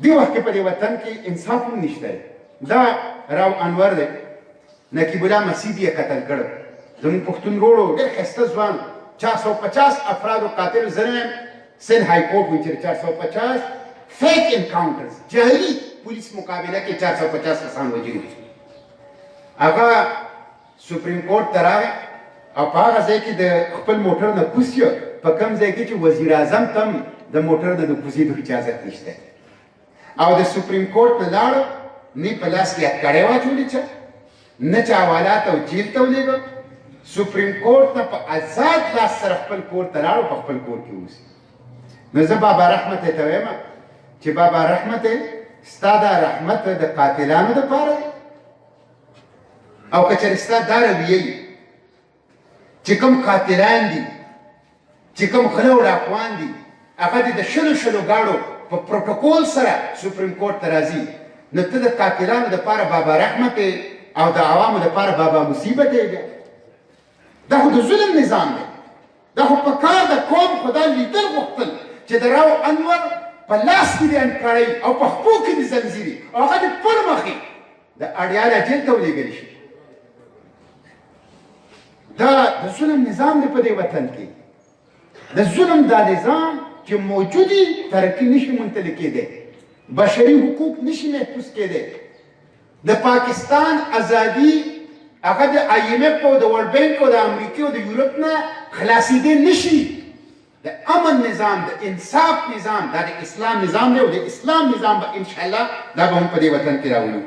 دې وخت کې په دې وطن کې انصاف هم نشته. دا راو انور دی، نقیب الله مسیح یې قتل کړ. زموږ پښتون وروڼو ډېر ښایسته ځوان 450 افرادو قاتل زه سند های کورټ وایي چې 450 فیک انکاؤنټرز جعلي پولیس مقابله کې 450 کسان وژلي. هغه سپریم کورټ ته راغی او په هغه ځای کې د خپل موټر نه کوز شو، په کوم ځای کې چې وزیر اعظم ته هم د موټر نه د کوزېدو اجازت نشته. او د سپریم کورټ نه لاړو، نه په لاس کې هتکړۍ واچولې چا، نه چا حوالات او جیل ته ولېږه. سپریم کورټ نه په آزاد لاس سره خپل کور ته لاړو، په خپل کور کې اوسي. نو زه بابا رحمت ته وایم چې بابا رحمت ستا دا رحمت د قاتلانو دپاره دی، او که چېرې ستا دا رویه چې کوم قاتلان دي، چې کوم غله او ډاکوان دي، هغه دې د شلو ګاړو په پروټوکول سره سپریم کورټ ته راځي، نو ته د قاتلانو دپاره بابا رحمت او د عوامو دپاره بابا مصیبت یې بیا. دا خو د ظلم نظام دی. دا خو په کار د قوم خو دا لیدل غوښتل چې د راو انور په لاس کې دې انکړۍ او په خپو کې دې زنځیرې او هغه دې پر مخې د اډیاله جیل ته ولېږلی شي. دا د ظلم نظام دی په دې وطن کې. د ظلم دا نظام چې موجودي ترقي نشي منتلي کېدی، بشري حقوق نشي محفوظ کېدی. د پاکستان ازادي هغه د IMF او د ورلډ بینک او د امریکې او د یورپ نه خلاصېدی نشي. د امن نظام، د انصاف نظام، دا د اسلام نظام دی او د اسلام نظام به انشاءالله دا به هم په دې وطن کې راولو.